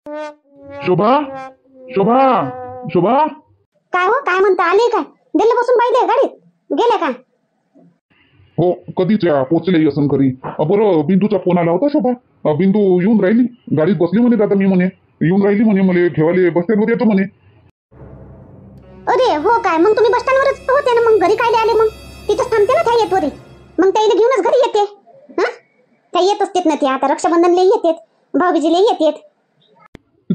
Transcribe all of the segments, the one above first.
शोभा शोभा शोभा. काय हो, काय म्हणता? आले काय? दिल्ली बसून पाहिजे गाडीत गेले का? हो कधीच पोचले असं घरी. बरं बिंदूचा फोन आला होता शोभा. बिंदू येऊन राहिली गाडीत बसली म्हणे. दादा मी म्हणे येऊन राहिली म्हणे मला घेवाले बस स्टँडवर येतो म्हणे. अरे हो काय, मग तुम्ही बस स्टँडवरच होते ना, मग घरी काय आले? मग तिथंच थांबते ना त्या येतवरी, मग त्याला घेऊनच घरी येते. हा त्या येत असतेत ना, ते आता रक्षाबंधनला येतेत, भाऊबीजीला येतेत.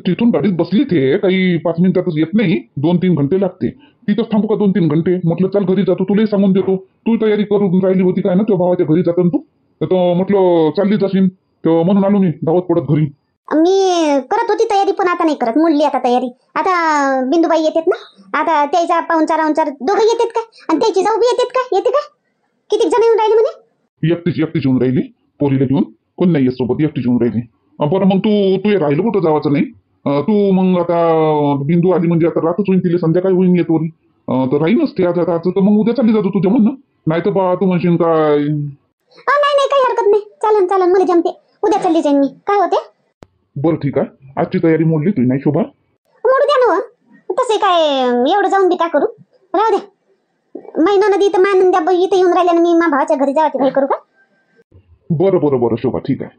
तिथून गाडीत बसली ते काही 5 मिनिटातच येत नाही, 2-3 घंटे लागते. तिथंच थांबू का 2-3 घंटे? म्हटलं चल घरी जातो, तुलाही सांगून देतो. तू तयारी करून राहिली होती काय ना तुझ्या भावाच्या घरी जातो तू, तर म्हटलं चालली जाशील, तर म्हणून आलो मी धावत पडत घरी. मी करत होती तयारी, पण आता नाही करत, मोडली आता तयारी. आता बिंदुबाई येतात ना, आता त्याचा पाहुणचार दोघं येतात काय, आणि त्याची जाऊ बी येतात काय? येते काय? किती जण येऊन राहिले म्हणे? एकटीच येऊन राहिली पोरीला घेऊन, कोण नाही सोबत, एकटीच येऊन राहिली. बरं मग तू राहिलं कुठं जावाचं नाही. तू मग आता बिंदू आली म्हणजे आता रातच होईन, तिला संध्याकाळी होईन येतोरी, तर राहीनच ते आता. तर मग उद्या चालली जातो तुझ्या म्हणणं, नाही तर बा तू म्हणशील काय. नाही काही हरकत नाही, चालन मला जमते, उद्या चालली जाईन मी. काय होते? बरं ठीक आहे, आजची तयारी मोडली तुझी नाही शोभा? मोडू द्या ना, तसे काय एवढं जाऊन बी काय करू, राहू द्या. महिना नदी तर मान द्या, इथं येऊन राहिल्या ना, मी मा भावाच्या घरी जावाची काही करू का? बरं शोभा ठीक आहे.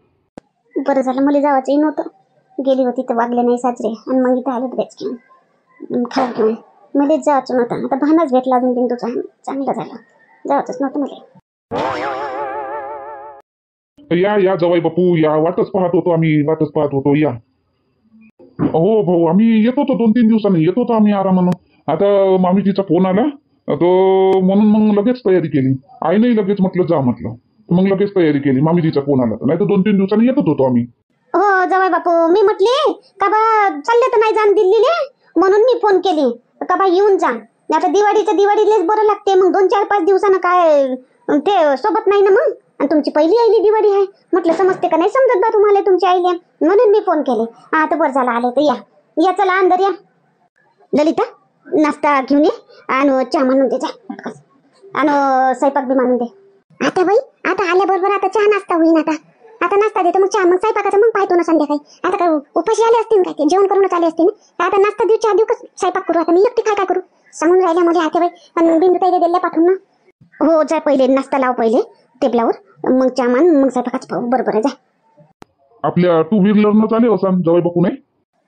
बरं झालं, मला जावाचंही नव्हतं. गेली होती तर वागले नाही साजरे, आणि मग इथं आलं ड्रेस घेऊन खाऊ घेऊन. मलाच जायचं नव्हतं, आता भानच भेटला अजून बिंदूचा, चांगलं झालं. जायचंच नव्हतं मला. या जवाई बापू या, वाटच पाहत होतो या. हो भाऊ आम्ही येत होतो, 2-3 दिवसांनी येत होतो आम्ही आरामानं. आता मामीजीचा फोन आला तो, म्हणून मग लगेच तयारी केली. आई नाही लगेच म्हटलं जा म्हटलं, मग लगेच तयारी केली. मामीजीचा फोन आला, नाही तर 2-3 दिवसांनी येतच होतो आम्ही. हो जवाई बापू, मी म्हटले का बा चालले तर नाही जाण दिल्लीले, म्हणून मी फोन केली का बा येऊन जा. आता दिवाळीलेच बरं लागते, मग 2-4-5 दिवसानं काय ते सोबत नाही ना मग. आणि तुमची पहिली आईली दिवाळी आहे म्हटलं, समजते का नाही समजत बा तुम्हाला तुमची आईले, म्हणून मी फोन केले. आता बरं झालं आले तर या चला अंदर या. ललिता नाश्ता घेऊन ये, आणि चहा म्हणून दे जा, आणि स्वयंपाक बी म्हणून दे. आता बाई आता आल्याबरोबर आता चहा नाश्ता होईन. आता नाश्ता देतो, मग चहा, मग स्वयंपाकाचं मग पाहतो ना संध्याकाळी. आता काय उपाशी आले असतील काय, ते जेवण करूनच आले असतील ना. आता नाश्ता देऊ, चहा देऊ, का स्वयंपाक करू? आता मी एकटी काय करू, सांगून राहिल्या मला आता बाई. आणि बिंदू ताईला दिल्या पाठवून ना. हो जाय, पहिले नाश्ता लाव पहिले टेबलावर, मग चहा मान, मग स्वयंपाकाचं पाहू. बरोबर आहे, जा. आपल्या 2 व्हीलरनं चालेल असं जवाई बापू नाही?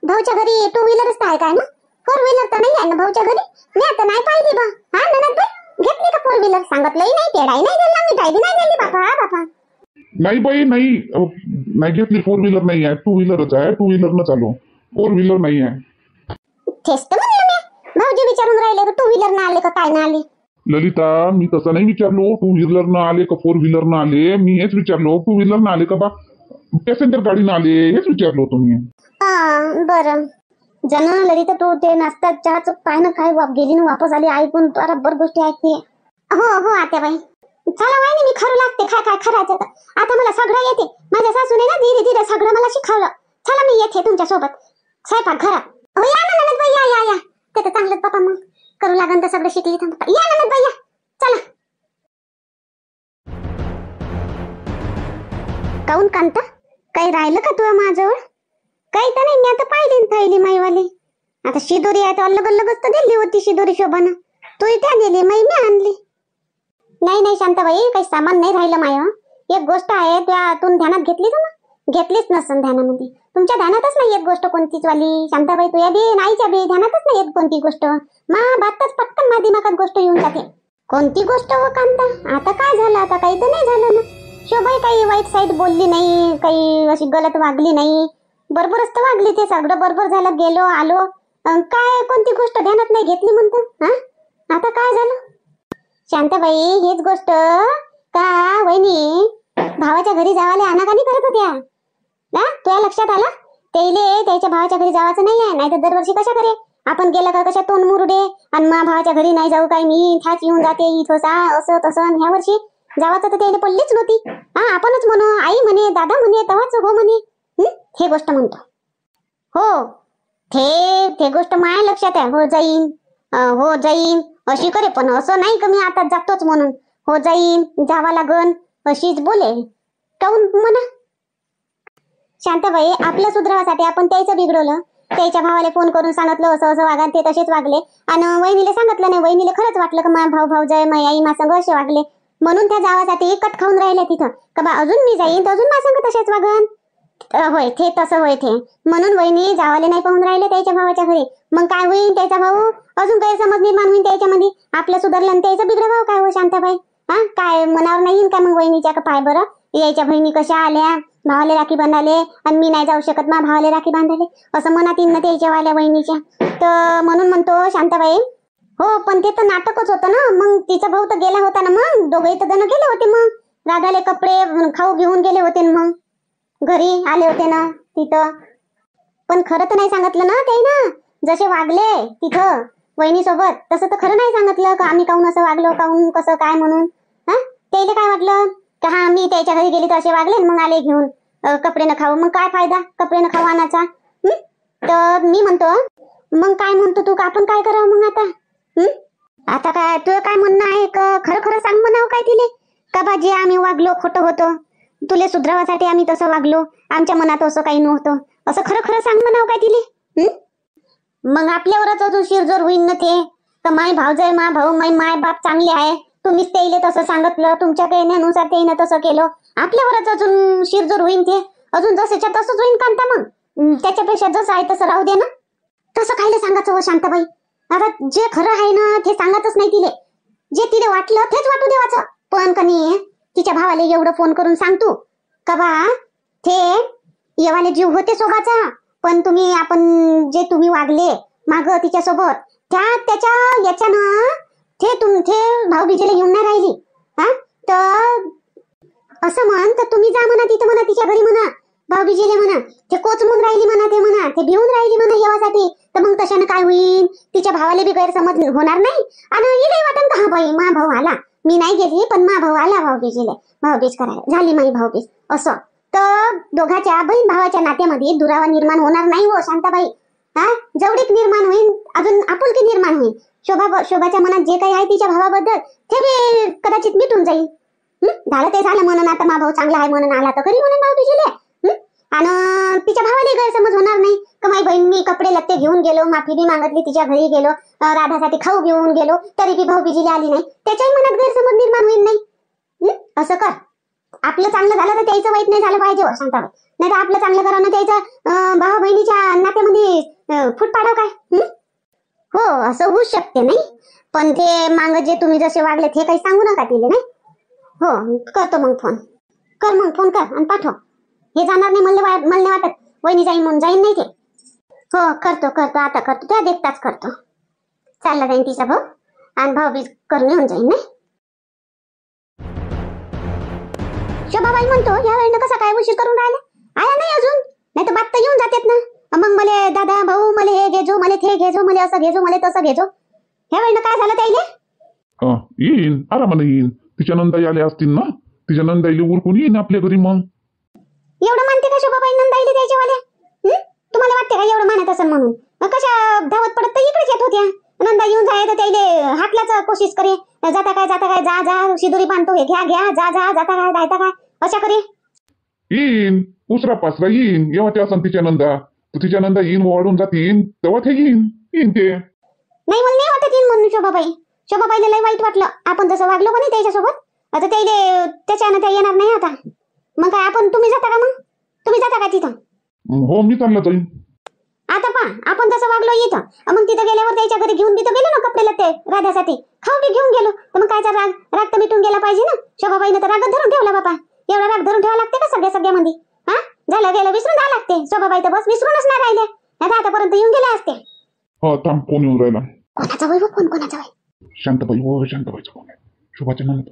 भाऊच्या घरी 2 व्हीलरच आहे काय ना, 4 व्हीलर तर नाही आहे ना भाऊच्या घरी. मी आता नाही पाहिली बा. हा ननद बाई घेतली का 4 व्हीलर? सांगितलंही नाही, तेडाही नाही दिला, मिठाई बी नाही दिली. बापा नाही बाई नाही घेतली. 4 व्हीलर नाही आहे, 2 व्हीलरच आहे. 2 व्हीलरनं चालू, 4 व्हीलर नाही आहे. तेच तर म्हणलं मी, भाऊजी विचारून राहिले 2 व्हीलर ना आले का काय ना आले. ललिता मी तसं नाही विचारलो 2 व्हीलरनं आले का 4 व्हीलरनं आले. मी हेच विचारलो 2 व्हीलरनं आले का बा पॅसेंजर गाडीनं आले, हेच विचारलो तुम्ही. बरं जन ललिता, तू ते नाश्ता चहाच काय ना काय गेली ना वापस आली ऐकून, बरोबर गोष्टी ऐकते. हो आता बाई चला वाईनी, मी खरू लागते काय खरायचं. आता मला सगळं येते, माझ्या सासूने ना धीरे सगळं मला शिकवलं. चला मी येते तुमच्या सोबत स्वयंपाक घरात. हो या ना ननद बाई, या ते तर चांगलंच बापा, मग करू लागन तर सगळं शिकली. या ननद बाई या, चला. काऊन कांता, काही राहिलं का तुला माझ्याजवळ? काही तर नाही, मी आता पाहिली थैली माईवाली. आता शिदोरी आहे तर अलगच तर दिली होती शिदोरी शोभानं, तू इथे दिली, मी आणली. नाही शांताबाई, काही सामान नाही राहिलं माय. एक गोष्ट आहे त्यातून ध्यानात घेतलीच नसन ध्यानामध्ये. तुमच्या ध्यानातच नाही येत गोष्ट कोणतीच वाली शांताबाई, तुझ्या बी नाहीच्या बी ध्यानातच नाही येत कोणती गोष्ट. बातच पटकन माझ्या दिमागात गोष्ट येऊन जाते. कोणती गोष्ट हो कांता? आता काय झालं? आता काही तर नाही झालं ना. शोभाई काही वाईट साईड बोलली नाही, काही अशी गलत वागली नाही, बरोबरच तर वागली. ते सगळं बरोबर झालं, गेलो आलो. काय कोणती गोष्ट ध्यानात नाही घेतली म्हणतो? आता काय झालं शांताबाई? हेच गोष्ट का वहिनी भावाच्या घरी जावाले आनाकानी करत होत्या ना, तुझ्या लक्षात आलं? त्याच्या भावाच्या घरी जावाचं नाही आहे, नाही तर दरवर्षी कशा करे आपण गेलं का कशा तोंड मुरुडे, आणि मग भावाच्या घरी नाही जाऊ काय, मी थाच येऊन जाते इथं असं तसं. ह्या वर्षी जावाचं तर त्याला पडलीच नव्हती. आपणच म्हणू, आई म्हणे, दादा म्हणे, तवाच हो म्हणे. हे गोष्ट म्हणतो. हो ते गोष्ट माझ्या लक्षात आहे. हो जाईन अशी करे, पण असं नाही का मी आता जातोच म्हणून. हो जाईन, जावा लागन अशीच बोले. काऊन म्हणा शांताबाई, आपलं सुधरावासाठी आपण त्याचं बिघडवलं. त्याच्या भावाला फोन करून सांगितलं असं असं वागा, ते तसेच वागले. आणि वहिनीला सांगितलं नाही. वहिनीला खरंच वाटलं की माझा भाऊ भाऊजाई माझी आई माझ्या संग असे वागले, म्हणून त्या जावासाठी कट खाऊन राहिले तिथं. का बा अजून मी जाईन तर अजून माझ्या संग तसेच वागन. होय ते तसं होय ते, म्हणून वहिनी जावाले नाही पाहून राहिले त्याच्या भावाच्या घरी. मग काय होईल, त्याचा भाऊ अजून काही समज निर्माण होईल त्याच्यामध्ये. आपलं सुधारलं आणि त्याचं बिघडं भाऊ काय हो शांताबाई? हा, काय मनावर नाही येईन का मग वहिनीच्या? का पाय बरं, यायच्या बहिणी कशा आल्या, भावाले राखी बांधाले आणि मी नाही जाऊ शकत ना भावाले राखी बांधाले, असं मनात येईन ना त्याच्या वाल्या बहिणीच्या. तर म्हणून म्हणतो शांताबाई. हो, पण ते तर नाटकच होतं ना. मग तिचा भाऊ तर गेला होता ना, मग दोघे तर जण गेले होते. मग राधाले कपडे खाऊ घेऊन गेले होते, मग घरी आले होते ना तिथं. पण खरं तर नाही सांगितलं ना ते, ना जसे वागले तिथं वहिनी सोबत तसं तर खरं नाही सांगितलं का आम्ही काहून असं वागलो, काहून कसं काय म्हणून. हा, त्याला काय वाटलं का हा मी त्याच्या घरी गेली तर असे वागले मग आले घेऊन कपडे न खाऊ. मग काय फायदा कपडे न खाऊ आणायचा? तर मी म्हणतो, मग काय म्हणतो तू, का आपण काय करावं मग आता? आता काय तुझं काय म्हणणं आहे का? खरं खरं सांग म्हणावं काय तिले, का बाजी आम्ही वागलो खोटं होतं, तुले सुधरावासाठी आम्ही तसं वागलो, आमच्या मनात असं काही नव्हतं, असं खरं खरं सांग म्हणावं काय तिले? मग आपल्यावरच अजून शिरजोर होईन ना ते, का माय भाऊजाई मा भाऊ माय बाप चांगले आहे, तुम्हीच त्याला तसं सांगितलं, तुमच्या कहण्यानुसार त्यानं तसं केलं, आपल्यावरच अजून शिरजोर होईन ते. अजून जसेच्या तसंच होईन कांता. मग त्याच्यापेक्षा जसं आहे तसं राहू दे ना. तसं कायले सांगायचं हो शांताबाई? आता जे खरं आहे ना ते सांगतच नाही तिले, जे तिले वाटलं तेच वाटू देवाचं. पण कनी तिच्या भावाला एवढं फोन करून सांगतो का बा ते येवाले जीव होते सोबाचा, पण तुम्ही आपण जे तुम्ही वागले माग तिच्यासोबत त्याच्या याच्यानं ते भाऊ बिजेला येऊन नाही राहिली. हा, तर असं म्हण तर तुम्ही जा म्हणा तिथं, म्हणा तिच्या घरी म्हणा भाऊ बिजेले म्हणा ते कोचमून राहिली म्हणा, ते म्हणा ते भिवून राहिली म्हणा येवासाठी. तर मग तशानं काय होईल, तिच्या भावाला बी गैरसमज होणार नाही आणि हिलाही वाटन का हा बाई मा भाऊ आला, मी नाही गेली पण मा भाऊ आला भाऊबीजेला, भाऊबीज करायला झाली माई भाऊबीज असं. तर दोघाच्या बहीण भावाच्या नात्यामध्ये दुरावा निर्माण होणार नाही हो शांताबाई. हा, जवळीक निर्माण होईल, अजून आपुलकी निर्माण होईल. शोभाच्या मनात जे काही आहे तिच्या भावाबद्दल ते बी कदाचित मिटून जाईल. झालं ते झालं म्हणून, आता मा भाऊ चांगला आहे म्हणून आला तर खरी म्हणून भाऊबीजेला. आणि तिच्या भावाला गैरसमज होणार नाही का माई बहीण मी कपडे लत्ते घेऊन गेलो, माफी बी मागितली, तिच्या घरी गेलो, राधासाठी खाऊ घेऊन गेलो, तरी बी भाऊबीजेला आली नाही, त्याच्याही मनात गैरसमज निर्माण होईल नाही. असं कर, आपलं चांगलं झालं तर त्याचं वाईट नाही झालं पाहिजे शांताबाई. नाही तर आपलं चांगलं करा ना त्याचं भाऊ बहिणीच्या नात्यामध्ये फूट पाडाव काय? हो, असं होऊ शकते नाही, पण ते मांग जे तुम्ही जसे वागले ते काही सांगू नका तिले. नाही हो, करतो मग फोन कर, मग फोन कर आणि पाठव. हे जाणार नाही मला नाही वाटत, वहिनी जाईन म्हणून जाईन नाही ते. हो करतो आता करतो, त्या देखताच करतो. चालला जाईन तिचा भाऊ आणि भाऊबीज करून येऊन जाईन. नाही शोभाबाई म्हणतो ह्या वेळेनं कसा काय उशीर करून राहिला, आया नाही अजून, नाही तर बात तर येऊन जातात ना. मग मला दादा भाऊ मला हे घेजो, मला ते घेजो, मला असं घेजो, मला तसं घेजो. ह्या वेळेनं काय झालं त्याईले? येईन आरामाने येईन, तिच्या नंदाई आल्या असतील ना, तिच्या नंदाईले उरकून येईन आपल्या घरी. मग एवढं मानते का शोभाबाई नंदाईले त्याच्या वाल्या? तुम्हाला वाटते का एवढं मानत असेल म्हणून? कशा धावत पडत तर इकडेच येत होत्या. नंदा येऊन जाय तर त्याईले हाकल्याच कोशिश करे, जाता काय जा शिदोरी बांधतो, हे घ्या जा जाता काय जायता काय अशा करे. येईन उसरा पासरा येईन, जेव्हा ते असं तिच्या नंदा तर तिच्या नंदा येईन वाढून जातीन तेव्हा ते येईन ते. नाही मला नाही वाटत येईन म्हणून शोभाबाईला लय वाईट वाटलं आपण जसं वागलो का नाही त्याच्यासोबत. आता त्याईले त्याच्यानं त्या येणार नाही आता. मग काय आपण तुम्ही जाता का? मग तुम्ही जाता का तिथं? हो मी चालला जाईन. आता पहा आपण जसं वागलो इथं, मग तिथं गेल्यावर त्याच्या घरी घेऊन तिथं गेलो ना कपडे लत्ते राधासाठी खाऊ बी घेऊन गेलो, तर मग कायचा राग तर मिटून गेला पाहिजे ना. शोभाबाईने तर रागत धरून ठेवला बापा, एवढा राग धरून ठेवा लागते का सगळ्यामध्ये? हा, झालं गेलं विसरून जावं लागते. शोभाबाई तर बस विसरूनच नाही राहिले, नाही आतापर्यंत येऊन गेले असते. हो थांब, फोन येऊन राहिला. कोणाचा वय फोन कोणाचा वय? शांताबाई हो, शांताबाईचा फोन आहे. शोभाच्या नंद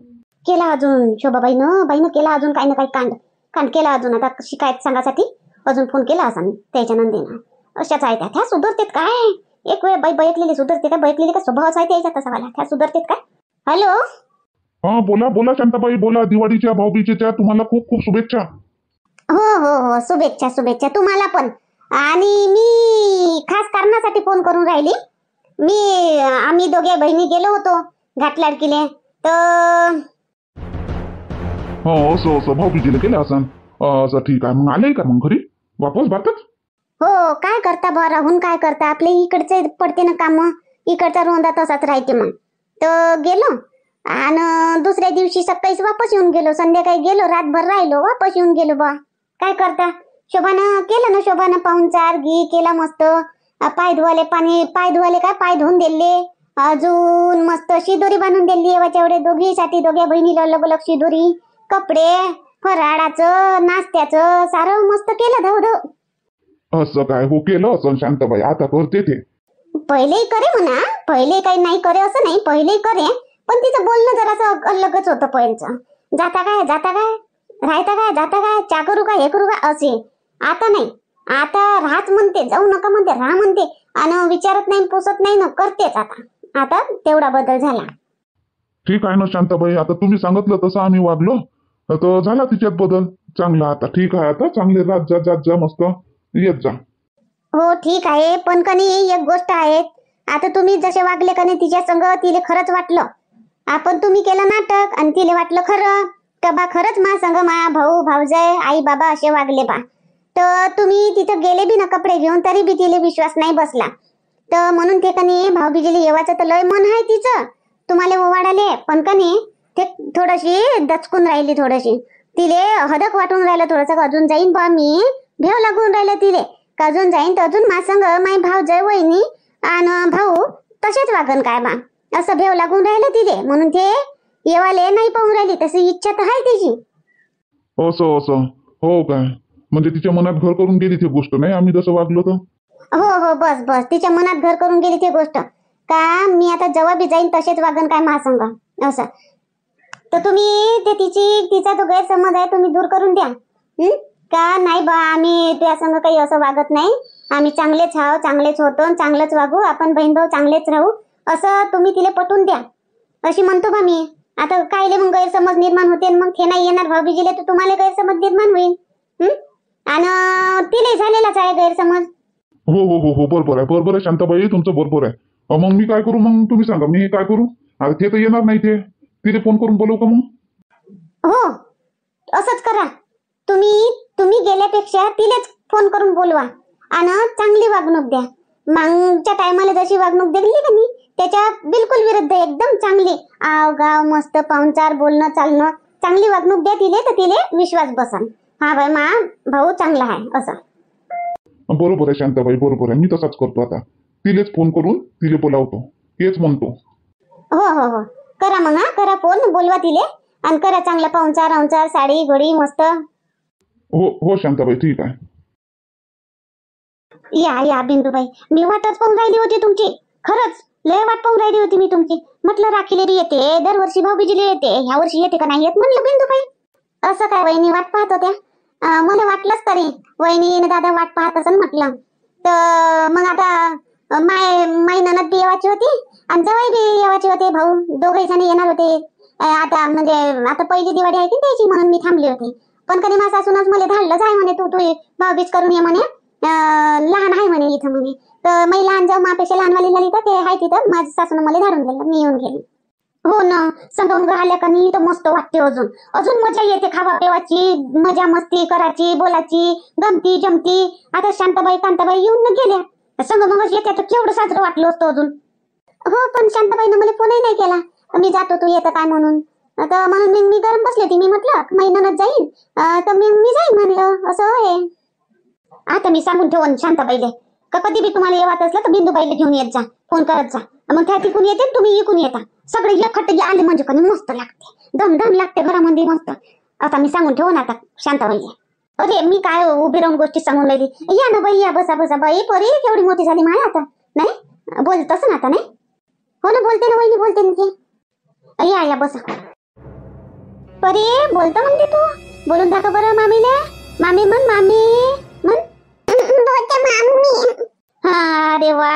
केला अजून शोभाबाईनं केला अजून काही ना काही कांड केला अजून. आता शिकायत सांगासाठी अजून फोन केला असा त्याच्या नंदीनं. अशाच आहे त्या सुधरतेत काय? एक वेळ बाई बैकलेली सुधरते का? बैकलेली का स्वभावच आहे त्याचा तसा वाला, त्या सुधरतेत काय? हॅलो हा बोला शांताबाई बोला. दिवाळीच्या भाऊबीजेच्या तुम्हाला खूप खूप शुभेच्छा. हो शुभेच्छा तुम्हाला पण. आणि मी खास कारणासाठी फोन करून राहिली. आम्ही दोघे बहिणी गेलो होतो घाटलाडकीले. तर हो असं भाऊबीजेला केलं असं. असं ठीक आहे. मग आले का मग घरी? वापस भारतात? हो, काय करता बा, राहून काय करता, आपले इकडचे पडते ना काम, इकडचा रोंदा तसाच राहते. मग तर गेलो आणि दुसऱ्या दिवशी सकाळीच वापस येऊन गेलो, संध्याकाळी गेलो, रातभर राहिलो, वापस येऊन गेलो बा. काय करता, शोभानं केलं ना, शोभानं पाहुणचार घी केला मस्त. पाय धुवाले पाय धुवाले काय पाय धुवून दिले, अजून मस्त शिदोरी बांधून दिली येवाच्या एवढे दोघीसाठी, दोघ्या बहिणीला अलग अलग शिदोरी, कपडे, फराळाचं नाश्त्याचं सारं मस्त केलं धावधाव. असं काय हो केलं असं शांताबाई, आता करते ते. पहिलेही करे म्हणा, पहिले काही नाही करे असं नाही, पहिलेही करे, पण तिचं बोलणं जरासं अलगच होतं पहिलंचं. जाता काय राहता काय जाता काय, चा करू का हे करू का असे. आता नाही, आता राहच म्हणते, जाऊ नका म्हणते, राहा म्हणते, आणि विचारत नाही पुसत नाही ना, करतेच आता तेवढा बदल झाला. ठीक आहे ना शांताबाई, आता तुम्ही सांगितलं तसं आम्ही वागलो तर झाला तिच्यात बदल चांगला. आता ठीक आहे, आता चांगले रात जात जा मस्त येत जा. हो ठीक आहे, पण कनी एक गोष्ट आहे, आता तुम्ही जसे वागले कनी तिच्या संग, तिले खरंच वाटलं, आपण तुम्ही केलं नाटक आणि तिले वाटलं खरं का बा, खरंच मा संग मा भाऊ भाऊजाई आई बाबा असे वागले बा. तर तुम्ही तिथं गेले बी ना कपडे घेऊन, तरी बी तिले विश्वास नाही बसला. तर म्हणून ते कनी भाऊबीजेला येवाचं तर लय मन आहे तिचं तुम्हाला ओवाडाले, पण कनी ते थोडीशी दचकून राहिली, थोडीशी तिले हदक वाटून राहिलं थोडंसं, अजून जाईन बा मी, भेव लागून राहिलं तिले का अजून जाईन तर अजून मा संग माई भाऊजाई वहिनी आणि भाऊ तसेच वागन काय बा, असं भेव लागून राहिलं तिले. म्हणून ते येवाले नाही पाहून राहिली, तशी इच्छा तर आहे तिची. असं असं हो काय, म्हणजे तिच्या मनात घर करून गेली ती गोष्ट, नाही आम्ही जसं वागलो तर. हो बस तिच्या मनात घर करून गेली ती गोष्ट का मी आता जेव्हा बी जाईन तसेच वागन काय महासंग असं. तर तुम्ही ते तिचा जो गैरसमज आहे तुम्ही दूर करून द्या. का नाही बा, आम्ही तुझ्या संग काही असं वागत नाही, आम्ही चांगलेच आहो, चांगलेच होतो, चांगलेच वागू, आपण बहीण भाऊ चांगलेच राहू, असं तुम्ही तिला पटवून द्या अशी म्हणतो बा मी. आता कायले मग गैरसमज निर्माण होते, मग ते नाही येणार भाऊबीजेला तर तुम्हाला गैरसमज निर्माण होईल. आणि तिला झालेलाच आहे गैरसमज. हो बरोबर आहे शांताबाई, तुमचं बरोबर आहे. मग मी काय करू, मग तुम्ही सांगा मी काय करू. आता ते तर येणार नाही, ते तिथे फोन करून बोलवू का मग? हो असंच करा, तुम्ही गेल्यापेक्षा तिलाच फोन करून बोलवा आणि चांगली वागणूक द्या. मागच्या टायमाला जशी वागणूक दिली का नाही त्याच्या बिलकुल विरुद्ध एकदम चांगली आव गाव मस्त पाहुणचार बोलणं चालणं चांगली वागणूक द्या तिले, तर तिले विश्वास बसन, हा बाई मा भाऊ चांगला आहे असं. बरोबर आहे शांताबाई, बरोबर आहे, मी तसाच करतो. आता तिलेच फोन करून तिले बोलावतो, हेच म्हणतो. हो करा मग, करा फोन, बोलवा तिले आणि करा चांगला पाहुणचार साडी घोडी मस्त. हो शांताबाई, ठीक आहे. या बिंदूबाई, मी वाटच पाहून राहिली होती तुमची, खरंच लय वाट पाहून राहिली होती मी तुमची. म्हटलं राखीले बी येते, दरवर्षी भाऊबीजेला येते, ह्या वर्षी येते का नाही येत म्हणलं बिंदूबाई. असं काय वहिनी वाट पाहत होत्या? मला वाटलंच तरी वहिनी दादा वाट पाहत असं म्हटलं. तर मग आता माई ननद बी येवाची होती आणि जवाई बी येवाची होते, भाऊ दोघे जण येणार होते. आता म्हणजे आता पहिली दिवाळी आहे की त्याची, म्हणून मी थांबली होती. पण कधी माझ्या सासूनच मला धाडलं, जाय म्हणे तू भाऊबीज करून ये म्हणे, लहान आहे म्हणे इथं म्हणे. तर मी लहान जाऊ, मापेक्षा लहानवाली झाली तर ते आहे तिथं, माझ्या सासून मला धाडून दिलं, मी येऊन गेली. हो ना, संगम राहिल्या का नाही तर मस्त वाटते, अजून मजा येते, खावा पेवाची, मजा मस्ती करायची, बोलायची, गमती जमती. आता शांताबाई कांताबाई येऊन न गेल्या, संगम येते तर केवढं साजरं वाटलं असतं अजून. हो पण शांताबाईनं मला फोनही नाही केला, मी जातो तू येतं काय म्हणून. आता म्हणून मी गरम बसले होती, मी म्हटलं महिन्यानं जाईन तर मी जाईन म्हणलं, असं आहे. आता मी सांगून ठेवून शांताबाईले का कधी बी तुम्हाला येवात असलं तर बिंदूबाईला घेऊन येत जा, फोन करत जा, मग त्या तिकून येते तुम्ही इकून येता, सगळे एकखट्टे आले म्हणजे कधी मस्त लागते, दम लागते घरामध्ये मस्त. आता मी सांगून ठेवून आता शांताबाईले. अरे मी काय उभी राहून गोष्टी सांगून राहिली, या ना बाई, या बसा बाई, परी केवढी मोठी झाली माय आता, नाही बोलतस ना आता, नाही हो ना, बोलते ना वहिनी, बोलते ना ते, या बसा. परी बोलतो म्हणते तू, बोलून दाखव बरं मामीला, मामी म्हण, मामी म्हण. हा रे वा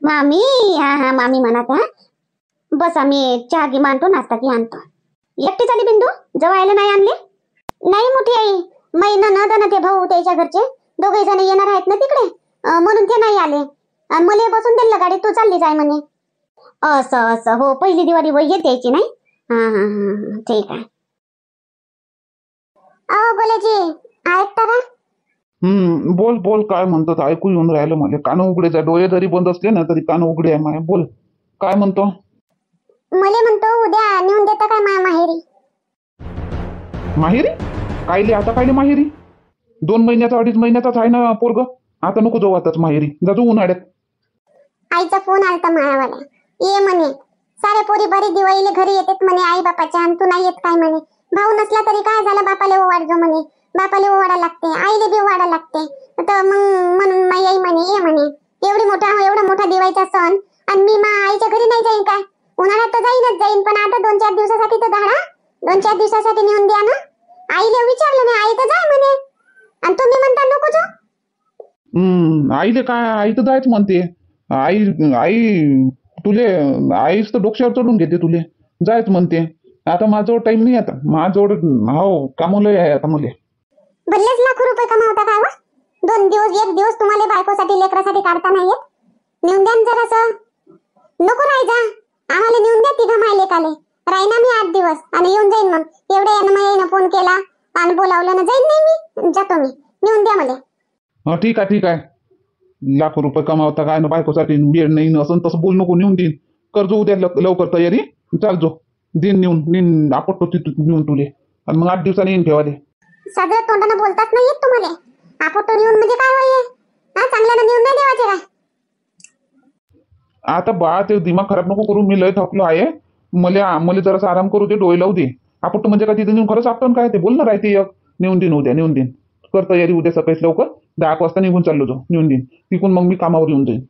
मामी, हा मामी म्हणत. हा बसा, मी चहा घी मांडतो, नाश्ता की आणतो. एकटी झाली बिंदू, जवायला नाही आणले? नाही मोठी आई, महिना न ना ते भाऊ त्याच्या घरचे दोघे जण येणार आहेत ना तिकडे, म्हणून ते नाही आले आणि मला बसून दिलं गाडी, तू चालली जाय म्हणे. असं हो, पहिली दिवाळी वय येत यायची नाही. हा ठीक आहे. बोलायची ऐकता का? बोल बोल, काय म्हणतो? ऐकू येऊन राहिलं मला. कान उघडेच आहे, डोळे जरी बंद असले ना तरी कान उघडे आहे माझे. बोल, काय म्हणतो? मले म्हणतो उद्या नेऊन देता काय माहेरी? माहेरी? कायले आता? कायले माहेरी? 2 महिन्याचा 2.5 महिन्याचाच आहे ना पोरग. आता नको जाऊ आताच माहेरी. जातो उन्हाळ्यात. आईचा फोन आलता मायावाला, ये म्हणे सारे पोरी बरी दिवाळीले घरी येतात म्हणे आई बापाच्या, आणि तू नाही येत काय म्हणे. भाऊ नसला तरी काय झालं, बापाले ओवाळजो म्हणे. बापाले ओवाळा लागते, आईले बी ओवाळा लागते. तर मग म्हणून माई आई म्हणे ये म्हणे. एवढा मोठा दिवाळीचा सण, आणि मी आईच्या घरी नाही जाईन काय? उन्हाळ्यात तर जाईन, पण आता 2-4 दिवसासाठी तर धाडा. 2-4 दिवसासाठी नेऊन द्या ना. आईले विचारलं नाही, आई तर जाय म्हणे, आणि तुम्ही म्हणता नको जाऊ. आईले काय? आई तर जायच म्हणते. आई आई तुले आईच तर डोक्यावर चढून घेते. तुले जायच म्हणते. आता माझ्याजवळ टाइम नाही. आता माझ्याजवळ कामलय आहे आता. मला भल्लेच लाखो रुपये कमावता काय? 2 दिवस 1 दिवस तुम्हाला बायकोसाठी लेकरासाठी काढता नाही येत? नेऊन द्या जरासं. नको राहायचा, आम्हाला नेऊन द्या तिघा माय लेकाले. राहीना मी 8 दिवस आणि येऊन जाईन. मग एवढे यानं फोन केला आणि बोलावलं ना, जाईन नाही मी. जातो मी. नेऊन द्या मला. ठीक आहे, ठीक आहे. लाखो रुपये कमावता काय ना बायकोसाठी? वेळ नाही असं तसं बोल नको. नेऊन देईन. करजो उद्या लवकर तयारी. चालजो. दिन नेऊन आपटतो तिथून नेऊन तुले, आणि मग 8 दिवसांनी येईन ठेवाले. साध्या तोंडानं बोलतात नाही येत तुम्हाला? आपटतो नेऊन म्हणजे काय होय? चांगल्यानं नेऊन नाही देवाचे काय? आता बा ते दिमाग खराब नको करू. मी लय थकलो आहे. मला जरासा आराम करू दे. डोळे लावू दे. आपटतो म्हणजे काय तिथे नेऊन खरंच आपटून काय? ते बोल ना राहते एक. नेऊन देईन उद्या. नेऊन देईन. कर तयारी उद्या सकाळीच लवकर. 10 वाजता निघून चाललो जाऊ. नेऊन देईन. तिकून मग मी कामावर येऊन जाईन.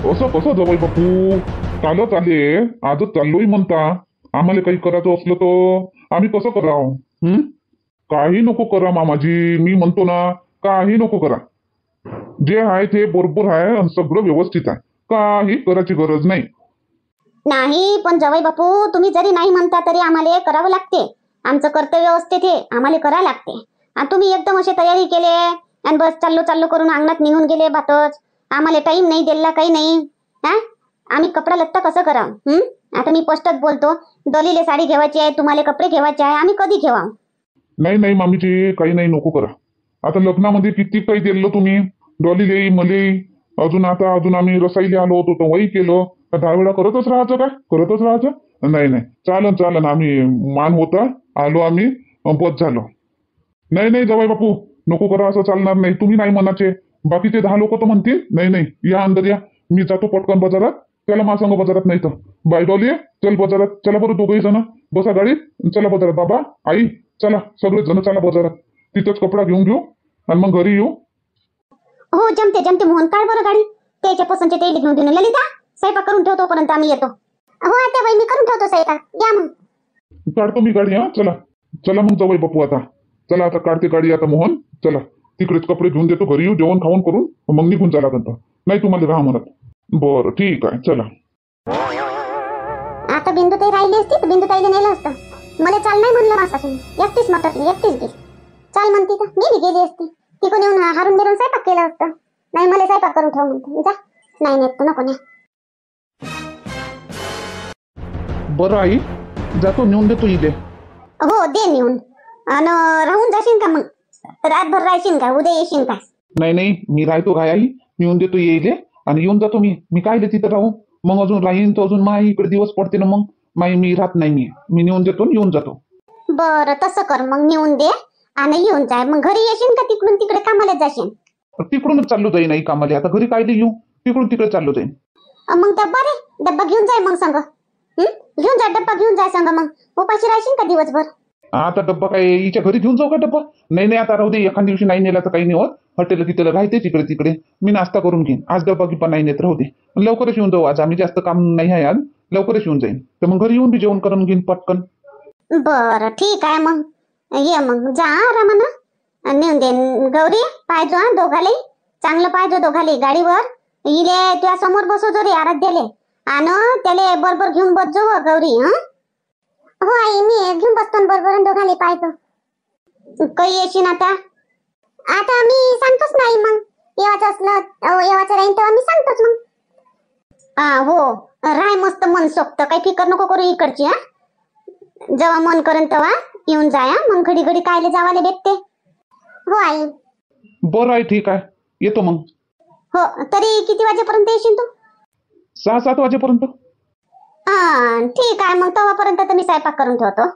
असं कसं जवळ बापू? कालच आले, आजच चाललोय म्हणता. आम्हाला काही करायचं असलं तर आम्ही कसं करावं? काही नको करा मामाजी. मी म्हणतो ना, काही नको करा. जे आहे ते बरोबर आहे आणि सगळं व्यवस्थित आहे. काही करायची गरज नाही. नाही, पण जवाई बापू तुम्ही जरी नाही म्हणता तरी आम्हाला करावं लागते. आमचं कर्तव्य असते ते, आम्हाला करावं लागते. आणि तुम्ही एकदम अशी तयारी केले आणि बस चाललो करून अंगणात निघून गेले बातच. आम्हाला टाइम नाही दिला, काही नाही. आम्ही कपडा लत्ता कसं करावं? आता मी स्पष्टच बोलतो. डोलीले साडी घेवायची आहे, तुम्हाला कपडे घेवायचे आहे. आम्ही कधी घेवा? नाही मामीजी, काही नाही नको करा. आता लग्नामध्ये किती काही दिलं तुम्ही. डॉलीले मले अजून आम्ही रसाईले आलो होतो तर वही केलं. 10 वेळा करतच राहायचं काय? करतच राहायचं? नाही. चालन. आम्ही मान होता आलो आम्ही. बस झालं. नाही जवाई बापू, नको करा. असं चालणार नाही. तुम्ही नाही म्हणाचे, बाकीचे 10 लोक तर म्हणतील. नाही या अंदर या. मी जातो पटकन बाजारात. त्याला माझ्या संग बाजारात. नाही तर बाय डॉली, चल बाजारात. चला बरं दोघंही जण बसा गाडीत. चला बाजारात. बाबा आई चला, सगळेच जण चला बाजारात. तिथंच कपडा घेऊन घेऊ आणि मग घरी येऊ. हो जमते मोहन. काढ बरं गाडी. त्याच्या पसंतचे तेल घेऊन देऊन. ललिता, स्वयंपाक करून ठेवतो पर्यंत आम्ही येतो. हो आता बाई, मी करून ठेवतो स्वयंपाक. या मग. काढतो मी गाडी. चला मग जवळ बापू. आता काढते गाडी. आता मोहन चला, तिकडेच कपडे घेऊन देतो. घरी येऊ, जेवण खाऊन करून मग निघून चला. नाही तुम्हाला राहा म्हणत. बरं ठीक आहे, चला. आता बिंदुताई राहिली असती तर बिंदुताईला नेलं असतं. मला चाल नाही म्हणलं माझ्यासून. एकटीच मटकली, एकटीच गेली. चाल म्हणती तर मी बी गेली असती. तिकडून येऊन हारून बिरून स्वयंपाक केला असतं. नाही, मला स्वयंपाक करून ठेव म्हणते. जा. नाही नेत तू, नको ने. बरं आई, जातो. नेऊन देतो इथे. हो दे नेऊन. आणि राहून जाशील का? मग रातभर राहशील का? उद्या येशील का? नाही मी राहतो काय आई. नेऊन देतो येईल आणि येऊन जातो. मी काय तिथं राहू? मग अजून राहीन तर अजून माई इकडे दिवस पडते ना. मग मी राहत नाही. मी नेऊन देतो, येऊन जातो. बरं तसं कर. मग नेऊन दे आणि येऊन जाय. मग घरी येशील का तिकडून तिकडे कामाला जाशील? तिकडूनच चाललो जाईन आई कामाला. आता घरी काय येऊ? तिकडून तिकडे चाललो जाईन. मग डब्बा घेऊन जाय मग संग. घेऊन जा डब्बा, घेऊन जाय संग. मग उपाशी राहशील का दिवसभर? आता डब्बा काय हिच्या घरी घेऊन जाऊ का डब्बा? नाही आता राहू दे. एखाद दिवशी नाही नेला तर काही नाही होत. हॉटेल तिथे राहते तिकडे मी नाश्ता करून घेईन. आज डब्बा गिब्बा नाही नेत, राहू दे. लवकरच येऊन जाऊ. आज आम्ही जास्त काम नाही आहे. आज लवकरच येऊन जाईन. तर मग घरी येऊन बी जेवण करून घेईन पटकन. बरं ठीक आहे. मग ये. मग जा आरामानं. नेऊन दे. गौरी पाहिजो दोघाले. चांगलं पाहिजो दोघाले गाडीवर. इले तुझ्या समोर बसवजो रे आराध्याले. आणि त्याले बरोबर घेऊन बसजो गौरी. हो आई, मी घेऊन बसतो बरोबर. दोघाले पाहिजो. काही येशील आता मी सांगतोच नाही. मग येवाचं असलं येवाचं राहीन तेव्हा मी सांगतोच मग. हो राय मस्त मन सोबत. काही फिकर नको करू इकडची. जेव्हा मन करेन तेव्हा येऊन जाय हं. मग घडी घडी कायले जावाले भेटते. हो आई. बरं आहे, ठीक आहे, येतो मग. हो, तरी किती वाजेपर्यंत येशील तू? 6-7 वाजेपर्यंत. ठीक आहे, मग तेव्हापर्यंत तर मी स्वयंपाक करून ठेवतो.